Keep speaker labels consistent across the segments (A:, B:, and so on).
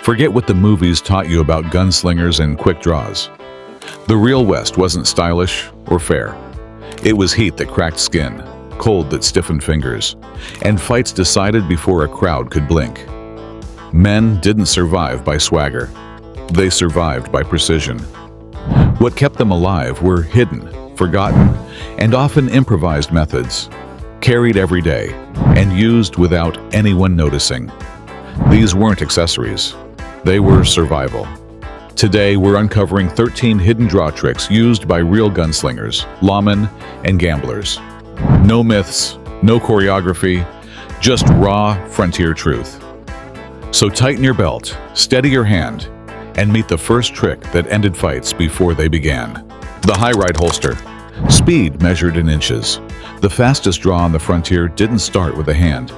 A: Forget what the movies taught you about gunslingers and quick draws. The real West wasn't stylish or fair. It was heat that cracked skin, cold that stiffened fingers, and fights decided before a crowd could blink. Men didn't survive by swagger. They survived by precision. What kept them alive were hidden, forgotten, and often improvised methods, carried every day and used without anyone noticing. These weren't accessories. They were survival. Today, we're uncovering 13 hidden draw tricks used by real gunslingers, lawmen, and gamblers. No myths, no choreography, just raw frontier truth. So tighten your belt, steady your hand, and meet the first trick that ended fights before they began. The high right holster. Speed measured in inches. The fastest draw on the frontier didn't start with a hand.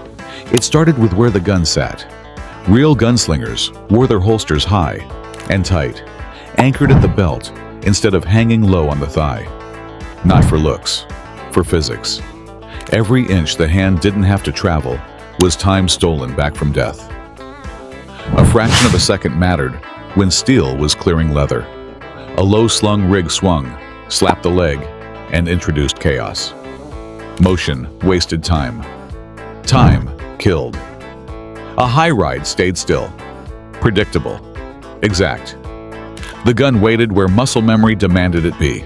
A: It started with where the gun sat. Real gunslingers wore their holsters high and tight, anchored at the belt instead of hanging low on the thigh. Not for looks, for physics. Every inch the hand didn't have to travel was time stolen back from death. A fraction of a second mattered when steel was clearing leather. A low-slung rig swung, slapped the leg, and introduced chaos. Motion wasted time. Time killed. A high ride stayed still. Predictable. Exact. The gun waited where muscle memory demanded it be.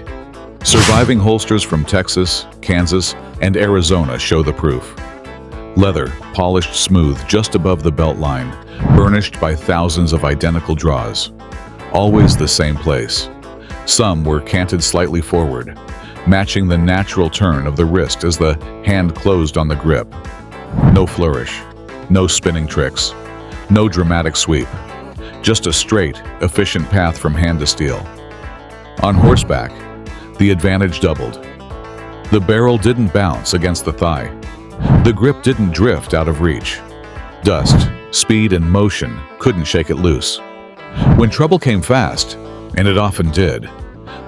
A: Surviving holsters from Texas, Kansas, and Arizona show the proof. Leather, polished smooth just above the belt line, burnished by thousands of identical draws. Always the same place. Some were canted slightly forward, matching the natural turn of the wrist as the hand closed on the grip. No flourish, no spinning tricks, no dramatic sweep. Just a straight, efficient path from hand to steel. On horseback, the advantage doubled. The barrel didn't bounce against the thigh. The grip didn't drift out of reach. Dust, speed, and motion couldn't shake it loose. When trouble came fast, and it often did,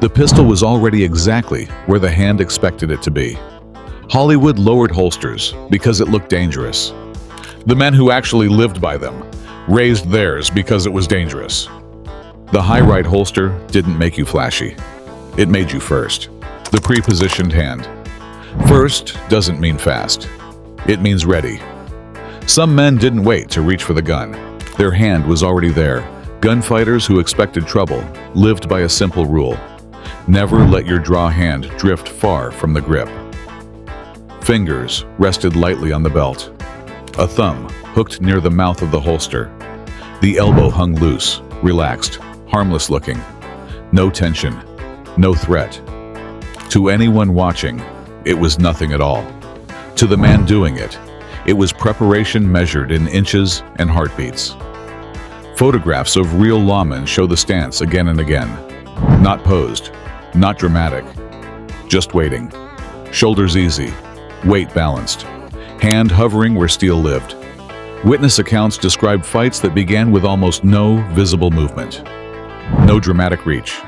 A: the pistol was already exactly where the hand expected it to be. Hollywood lowered holsters because it looked dangerous. The men who actually lived by them raised theirs because it was dangerous. The high right holster didn't make you flashy. It made you first. The pre-positioned hand. First doesn't mean fast. It means ready. Some men didn't wait to reach for the gun. Their hand was already there. Gunfighters who expected trouble lived by a simple rule. Never let your draw hand drift far from the grip. Fingers rested lightly on the belt. A thumb hooked near the mouth of the holster. The elbow hung loose, relaxed, harmless looking. No tension, no threat. To anyone watching, it was nothing at all. To the man doing it, it was preparation measured in inches and heartbeats. Photographs of real lawmen show the stance again and again. Not posed, not dramatic, just waiting. Shoulders easy, weight balanced, hand hovering where steel lived. Witness accounts describe fights that began with almost no visible movement. No dramatic reach,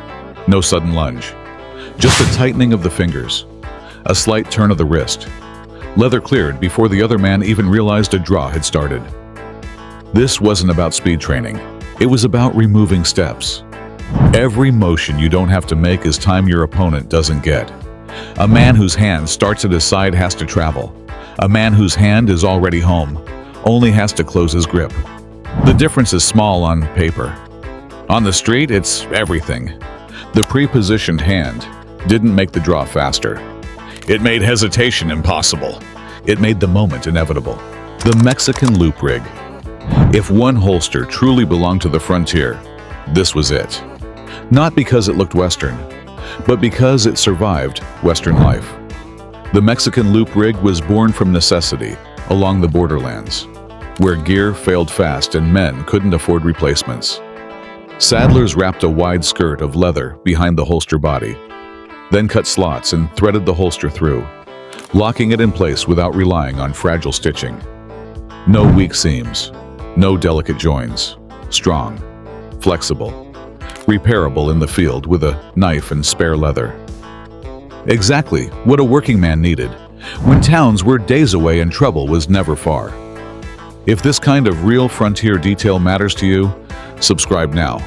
A: no sudden lunge. Just a tightening of the fingers, a slight turn of the wrist. Leather cleared before the other man even realized a draw had started. This wasn't about speed training. It was about removing steps. Every motion you don't have to make is time your opponent doesn't get. A man whose hand starts at his side has to travel. A man whose hand is already home only has to close his grip. The difference is small on paper. On the street, it's everything. The pre-positioned hand didn't make the draw faster. It made hesitation impossible. It made the moment inevitable. The Mexican loop rig. If one holster truly belonged to the frontier, this was it. Not because it looked Western, but because it survived Western life. The Mexican loop rig was born from necessity along the borderlands, where gear failed fast and men couldn't afford replacements. Saddlers wrapped a wide skirt of leather behind the holster body, then cut slots and threaded the holster through, locking it in place without relying on fragile stitching. No weak seams, no delicate joins, strong, flexible, repairable in the field with a knife and spare leather. Exactly what a working man needed when towns were days away and trouble was never far. If this kind of real frontier detail matters to you, Subscribe now.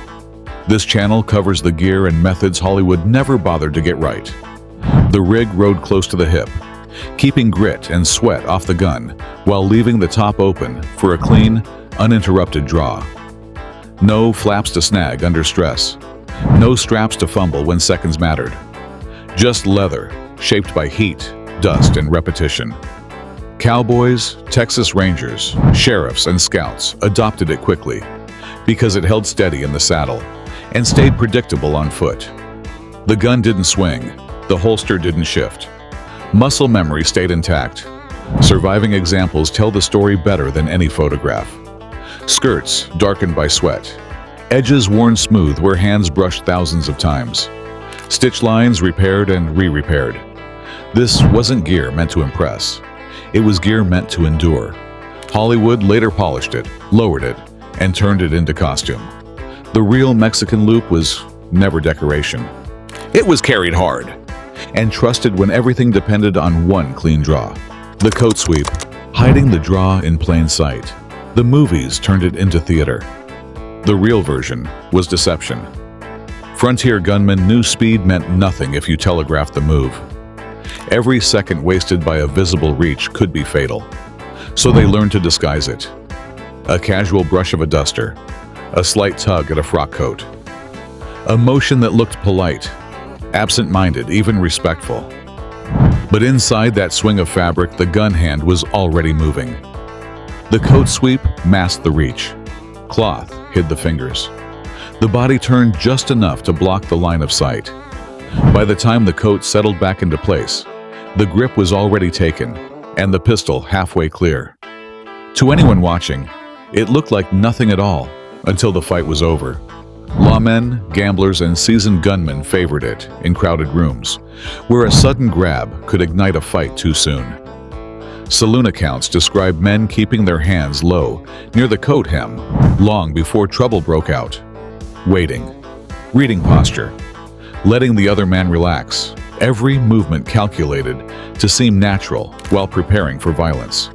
A: This channel covers the gear and methods Hollywood never bothered to get right. The rig rode close to the hip, keeping grit and sweat off the gun while leaving the top open for a clean, uninterrupted draw. No flaps to snag under stress. No straps to fumble when seconds mattered. Just leather, shaped by heat, dust, and repetition. Cowboys, Texas Rangers, sheriffs, and scouts adopted it quickly because it held steady in the saddle and stayed predictable on foot. The gun didn't swing, the holster didn't shift. Muscle memory stayed intact. Surviving examples tell the story better than any photograph. Skirts darkened by sweat. Edges worn smooth where hands brushed thousands of times. Stitch lines repaired and re-repaired. This wasn't gear meant to impress. It was gear meant to endure. Hollywood later polished it, lowered it, and turned it into costume. The real Mexican loop was never decoration. It was carried hard and trusted when everything depended on one clean draw. The coat sweep, hiding the draw in plain sight. The movies turned it into theater. The real version was deception. Frontier gunmen knew speed meant nothing if you telegraphed the move. Every second wasted by a visible reach could be fatal, so they learned to disguise it. A casual brush of a duster, a slight tug at a frock coat. A motion that looked polite, absent-minded, even respectful. But inside that swing of fabric, the gun hand was already moving. The coat sweep masked the reach. Cloth hid the fingers. The body turned just enough to block the line of sight. By the time the coat settled back into place, the grip was already taken, and the pistol halfway clear. To anyone watching, it looked like nothing at all until the fight was over. Lawmen, gamblers, and seasoned gunmen favored it in crowded rooms, where a sudden grab could ignite a fight too soon. Saloon accounts describe men keeping their hands low near the coat hem long before trouble broke out. Waiting, reading posture, letting the other man relax, every movement calculated to seem natural while preparing for violence.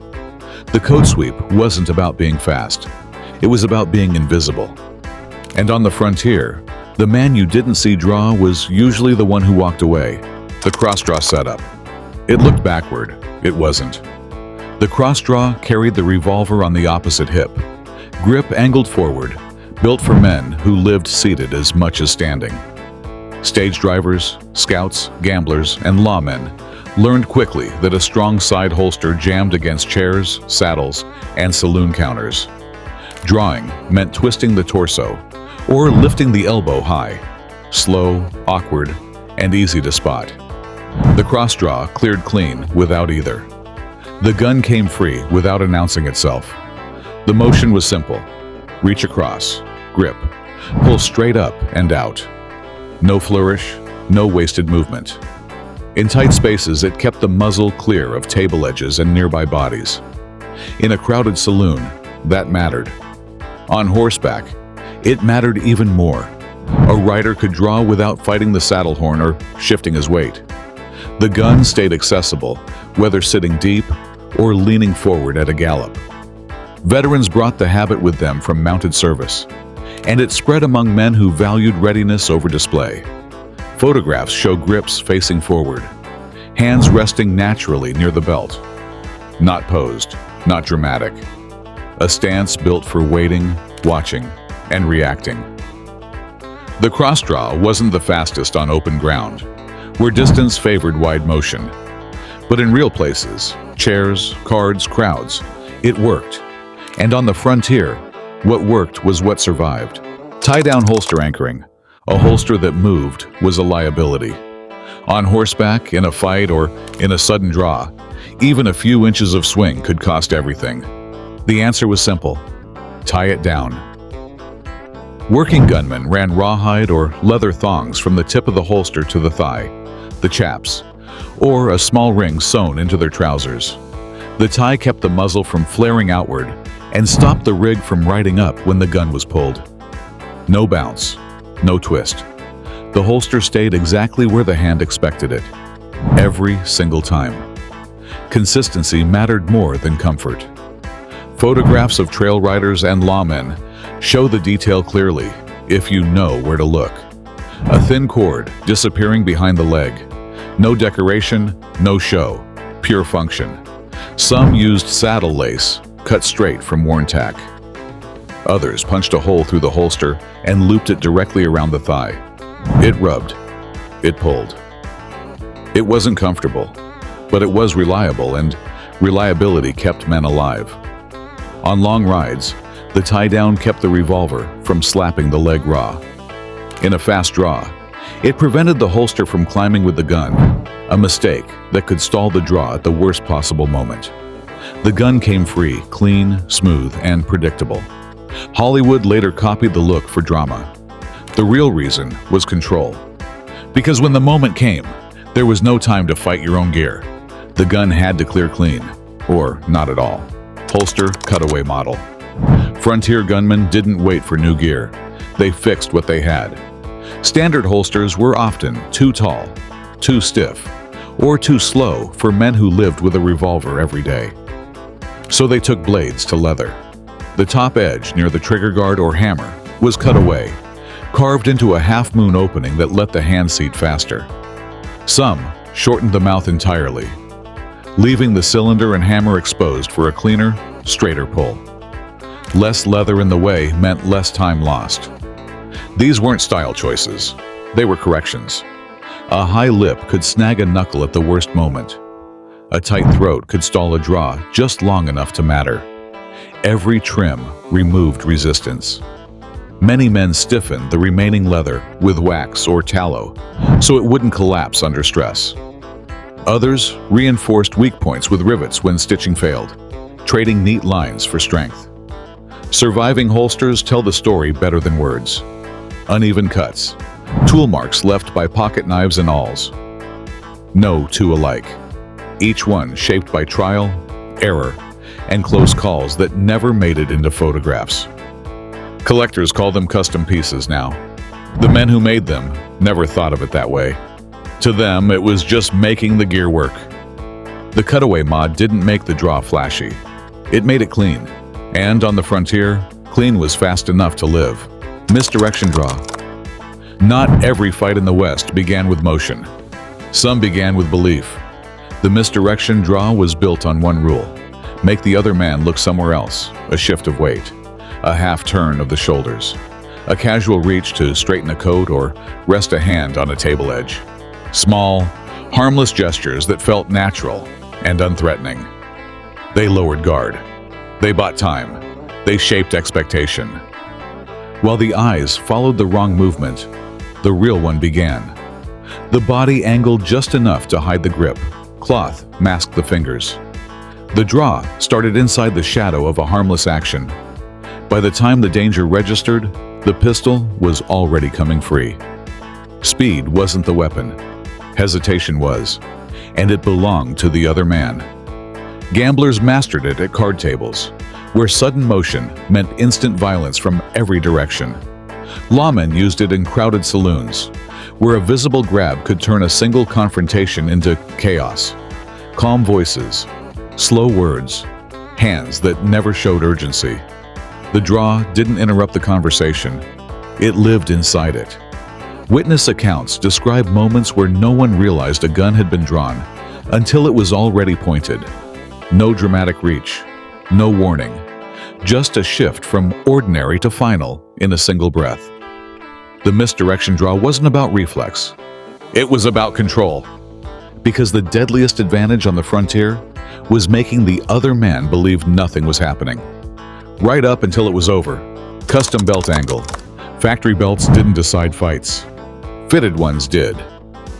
A: The coat sweep wasn't about being fast. It was about being invisible. And on the frontier, the man you didn't see draw was usually the one who walked away. The cross-draw setup. It looked backward. It wasn't. The cross-draw carried the revolver on the opposite hip. Grip angled forward, built for men who lived seated as much as standing. Stage drivers, scouts, gamblers, and lawmen learned quickly that a strong side holster jammed against chairs, saddles, and saloon counters. Drawing meant twisting the torso or lifting the elbow high, slow, awkward, and easy to spot. The cross-draw cleared clean without either. The gun came free without announcing itself. The motion was simple. Reach across, grip, pull straight up and out. No flourish, no wasted movement. In tight spaces, it kept the muzzle clear of table edges and nearby bodies. In a crowded saloon, that mattered. On horseback, it mattered even more. A rider could draw without fighting the saddle horn or shifting his weight. The gun stayed accessible, whether sitting deep or leaning forward at a gallop. Veterans brought the habit with them from mounted service, and it spread among men who valued readiness over display. Photographs show grips facing forward, hands resting naturally near the belt. Not posed, not dramatic. A stance built for waiting, watching, and reacting. The cross-draw wasn't the fastest on open ground, where distance favored wide motion. But in real places, chairs, cards, crowds, it worked. And on the frontier, what worked was what survived. Tie-down holster anchoring. A holster that moved was a liability. On horseback, in a fight, or in a sudden draw, even a few inches of swing could cost everything. The answer was simple: tie it down. Working gunmen ran rawhide or leather thongs from the tip of the holster to the thigh, the chaps, or a small ring sewn into their trousers. The tie kept the muzzle from flaring outward and stopped the rig from riding up when the gun was pulled. No bounce, no twist. The holster stayed exactly where the hand expected it, every single time. Consistency mattered more than comfort. Photographs of trail riders and lawmen Show the detail clearly, if you know where to look. A thin cord disappearing behind the leg. No decoration, no show, pure function. Some used saddle lace, cut straight from worn tack. Others punched a hole through the holster and looped it directly around the thigh. It rubbed. It pulled. It wasn't comfortable, but it was reliable, and reliability kept men alive. On long rides, the tie-down kept the revolver from slapping the leg raw. In a fast draw, it prevented the holster from climbing with the gun, a mistake that could stall the draw at the worst possible moment. The gun came free, clean, smooth, and predictable. Hollywood later copied the look for drama. The real reason was control. Because when the moment came, there was no time to fight your own gear. The gun had to clear clean, or not at all. Holster, cutaway model. Frontier gunmen didn't wait for new gear. They fixed what they had. Standard holsters were often too tall, too stiff, or too slow for men who lived with a revolver every day. So they took blades to leather. The top edge near the trigger guard or hammer was cut away, carved into a half-moon opening that let the hand seat faster. Some shortened the mouth entirely, leaving the cylinder and hammer exposed for a cleaner, straighter pull. Less leather in the way meant less time lost. These weren't style choices. They were corrections. A high lip could snag a knuckle at the worst moment. A tight throat could stall a draw just long enough to matter. Every trim removed resistance. Many men stiffened the remaining leather with wax or tallow so it wouldn't collapse under stress. Others reinforced weak points with rivets when stitching failed, trading neat lines for strength. Surviving holsters tell the story better than words. Uneven cuts, tool marks left by pocket knives and awls. No two alike, each one shaped by trial, error, and close calls that never made it into photographs. Collectors call them custom pieces now. The men who made them never thought of it that way. To them, it was just making the gear work. The cutaway mod didn't make the draw flashy. It made it clean. And on the frontier, clean was fast enough to live. Misdirection draw. Not every fight in the West began with motion. Some began with belief. The misdirection draw was built on one rule: make the other man look somewhere else, a shift of weight, a half turn of the shoulders, a casual reach to straighten a coat or rest a hand on a table edge. Small, harmless gestures that felt natural and unthreatening. They lowered guard. They bought time. They shaped expectation. While the eyes followed the wrong movement, the real one began. The body angled just enough to hide the grip. Cloth masked the fingers. The draw started inside the shadow of a harmless action. By the time the danger registered, the pistol was already coming free. Speed wasn't the weapon. Hesitation was, and it belonged to the other man. Gamblers mastered it at card tables, where sudden motion meant instant violence from every direction. Lawmen used it in crowded saloons, where a visible grab could turn a single confrontation into chaos. Calm voices, slow words, hands that never showed urgency. The draw didn't interrupt the conversation. It lived inside it. Witness accounts describe moments where no one realized a gun had been drawn until it was already pointed. No dramatic reach, no warning, just a shift from ordinary to final in a single breath. The misdirection draw wasn't about reflex. It was about control. Because the deadliest advantage on the frontier was making the other man believe nothing was happening. Right up until it was over. Custom belt angle. Factory belts didn't decide fights. Fitted ones did.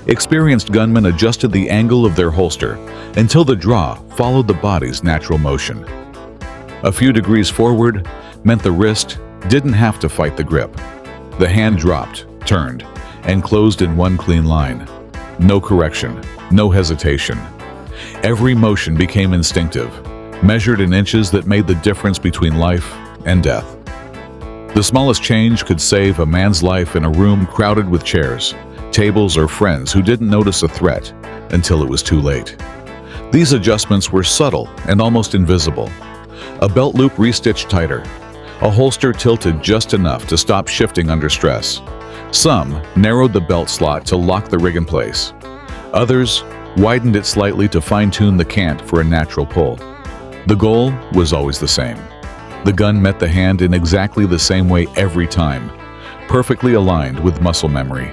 A: Experienced gunmen adjusted the angle of their holster until the draw followed the body's natural motion. A few degrees forward meant the wrist didn't have to fight the grip. The hand dropped, turned, and closed in one clean line. No correction, no hesitation. Every motion became instinctive, measured in inches that made the difference between life and death. The smallest change could save a man's life in a room crowded with chairs, tables, or friends who didn't notice a threat until it was too late. These adjustments were subtle and almost invisible. A belt loop restitched tighter, A holster tilted just enough to stop shifting under stress. Some narrowed the belt slot to lock the rig in place. Others widened it slightly to fine-tune the cant for a natural pull. The goal was always the same. The gun met the hand in exactly the same way every time, perfectly aligned with muscle memory.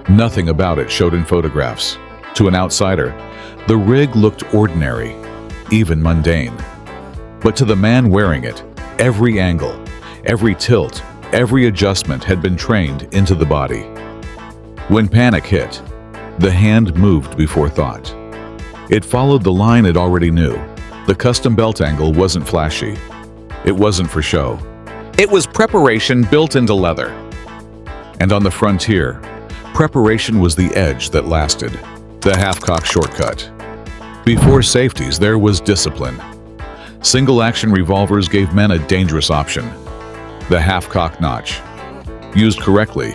A: Nothing about it showed in photographs. To an outsider, the rig looked ordinary, even mundane. But to the man wearing it, every angle, every tilt, every adjustment had been trained into the body. When panic hit, the hand moved before thought. It followed the line it already knew. The custom belt angle wasn't flashy. It wasn't for show. It was preparation built into leather. And on the frontier, preparation was the edge that lasted, the half-cock shortcut. Before safeties, there was discipline. Single-action revolvers gave men a dangerous option, the half-cock notch. Used correctly,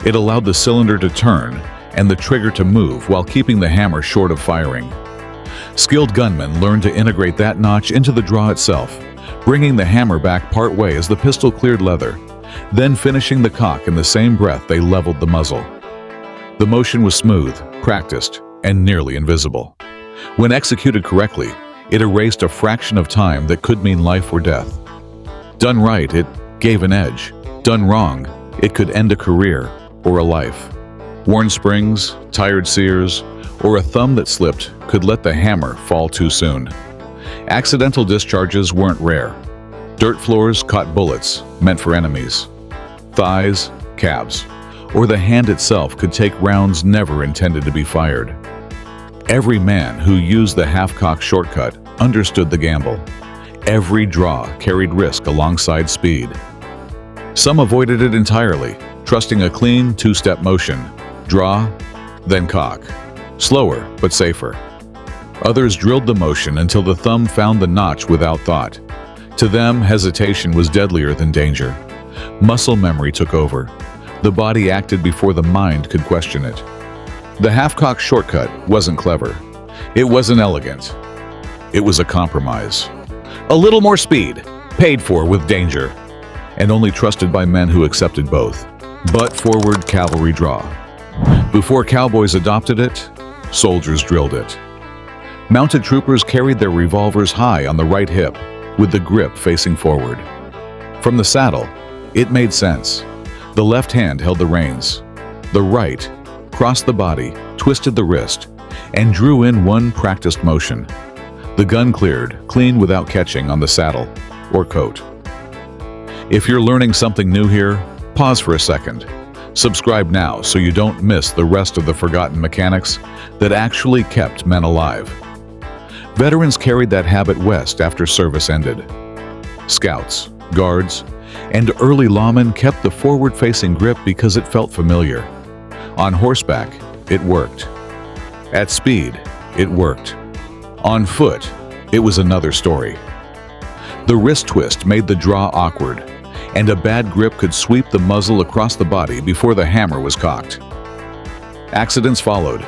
A: it allowed the cylinder to turn and the trigger to move while keeping the hammer short of firing. Skilled gunmen learned to integrate that notch into the draw itself, bringing the hammer back part-way as the pistol cleared leather, then finishing the cock in the same breath they leveled the muzzle. The motion was smooth, practiced, and nearly invisible. When executed correctly, it erased a fraction of time that could mean life or death. Done right, it gave an edge. Done wrong, it could end a career or a life. Worn springs, tired sears, or a thumb that slipped could let the hammer fall too soon. Accidental discharges weren't rare. Dirt floors caught bullets meant for enemies. Thighs, calves, or the hand itself could take rounds never intended to be fired. Every man who used the half-cock shortcut understood the gamble. Every draw carried risk alongside speed. Some avoided it entirely, trusting a clean two-step motion. Draw, then cock. Slower, but safer. Others drilled the motion until the thumb found the notch without thought. To them, hesitation was deadlier than danger. Muscle memory took over. The body acted before the mind could question it. The half-cock shortcut wasn't clever. It wasn't elegant. It was a compromise. A little more speed, paid for with danger, and only trusted by men who accepted both. Butt-forward cavalry draw. Before cowboys adopted it, soldiers drilled it. Mounted troopers carried their revolvers high on the right hip, with the grip facing forward. From the saddle, it made sense. The left hand held the reins. The right crossed the body, twisted the wrist, and drew in one practiced motion. The gun cleared, clean without catching on the saddle or coat. If you're learning something new here, pause for a second. Subscribe now so you don't miss the rest of the forgotten mechanics that actually kept men alive. Veterans carried that habit west after service ended. Scouts, guards, and early lawmen kept the forward-facing grip because it felt familiar. On horseback, it worked. At speed, it worked. On foot, it was another story. The wrist twist made the draw awkward, and a bad grip could sweep the muzzle across the body before the hammer was cocked. Accidents followed.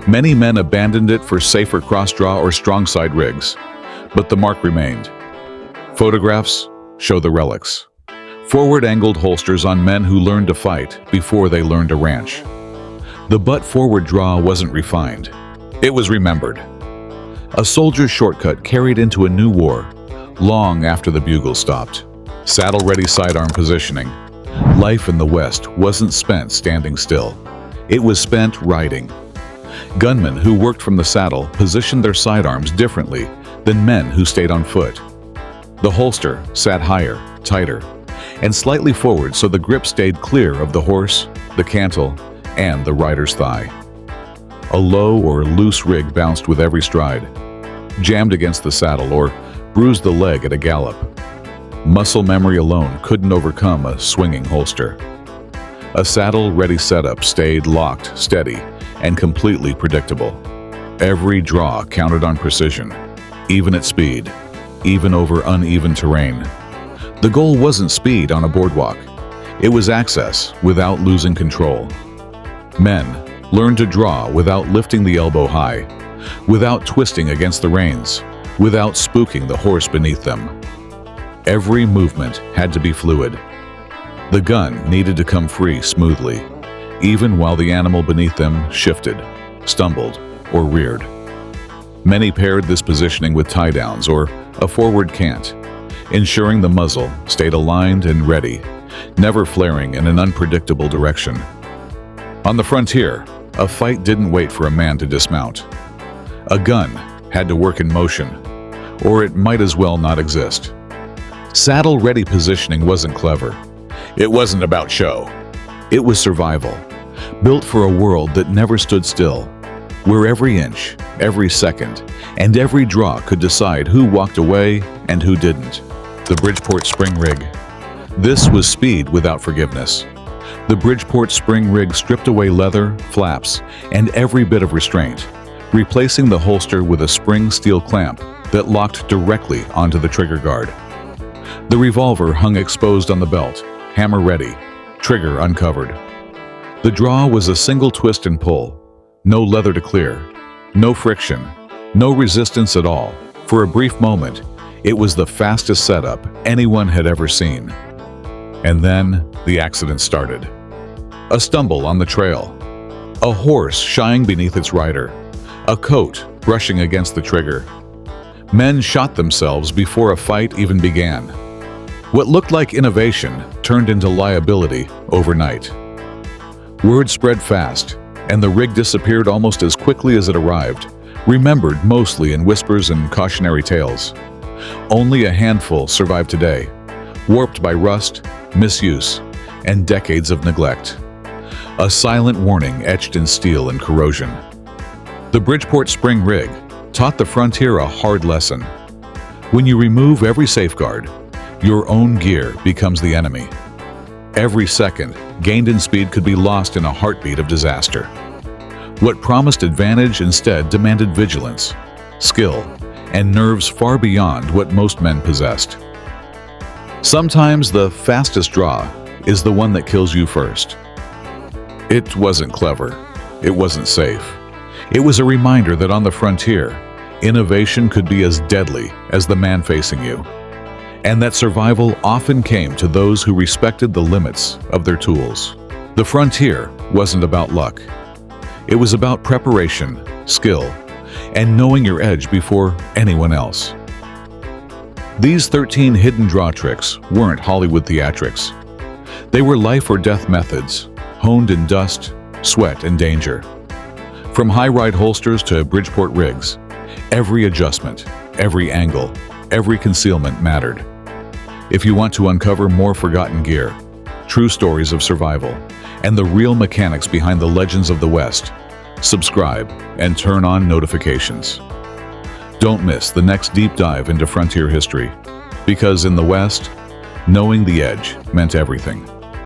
A: Many men abandoned it for safer cross-draw or strong-side rigs, but the mark remained. Photographs show the relics. Forward-angled holsters on men who learned to fight before they learned to ranch. The butt-forward draw wasn't refined. It was remembered. A soldier's shortcut carried into a new war, long after the bugle stopped. Saddle-ready sidearm positioning. Life in the West wasn't spent standing still. It was spent riding. Gunmen who worked from the saddle positioned their sidearms differently than men who stayed on foot. The holster sat higher, tighter, and slightly forward so the grip stayed clear of the horse, the cantle, and the rider's thigh. A low or loose rig bounced with every stride, jammed against the saddle or bruised the leg at a gallop. Muscle memory alone couldn't overcome a swinging holster. A saddle-ready setup stayed locked, steady, and completely predictable. Every draw counted on precision, even at speed, even over uneven terrain. The goal wasn't speed on a boardwalk. It was access without losing control. Men learned to draw without lifting the elbow high, without twisting against the reins, without spooking the horse beneath them. Every movement had to be fluid. The gun needed to come free smoothly, even while the animal beneath them shifted, stumbled, or reared. Many paired this positioning with tie-downs or a forward cant, ensuring the muzzle stayed aligned and ready, never flaring in an unpredictable direction. On the frontier, a fight didn't wait for a man to dismount. A gun had to work in motion, or it might as well not exist. Saddle-ready positioning wasn't clever. It wasn't about show. It was survival, built for a world that never stood still, where every inch, every second, and every draw could decide who walked away and who didn't. The Bridgeport Spring Rig. This was speed without forgiveness. The Bridgeport Spring Rig stripped away leather, flaps, and every bit of restraint, replacing the holster with a spring steel clamp that locked directly onto the trigger guard. The revolver hung exposed on the belt, hammer ready, trigger uncovered. The draw was a single twist and pull, no leather to clear, no friction, no resistance at all. For a brief moment, it was the fastest setup anyone had ever seen. And then the accident started. A stumble on the trail, a horse shying beneath its rider, a coat brushing against the trigger. Men shot themselves before a fight even began. What looked like innovation turned into liability overnight. Word spread fast, and the rig disappeared almost as quickly as it arrived, remembered mostly in whispers and cautionary tales. Only a handful survive today, warped by rust, misuse, and decades of neglect. A silent warning etched in steel and corrosion. The Bridgeport Spring Rig taught the frontier a hard lesson. When you remove every safeguard, your own gear becomes the enemy. Every second gained in speed could be lost in a heartbeat of disaster. What promised advantage instead demanded vigilance, skill, and nerves far beyond what most men possessed. Sometimes the fastest draw is the one that kills you first. It wasn't clever. It wasn't safe. It was a reminder that on the frontier, innovation could be as deadly as the man facing you, and that survival often came to those who respected the limits of their tools. The frontier wasn't about luck. It was about preparation, skill, and knowing your edge before anyone else. These 13 hidden draw tricks weren't Hollywood theatrics. They were life or death methods, honed in dust, sweat, and danger. From high-ride holsters to Bridgeport rigs, every adjustment, every angle, every concealment mattered. If you want to uncover more forgotten gear, true stories of survival, and the real mechanics behind the legends of the West, subscribe and turn on notifications. Don't miss the next deep dive into frontier history, because in the West, knowing the edge meant everything.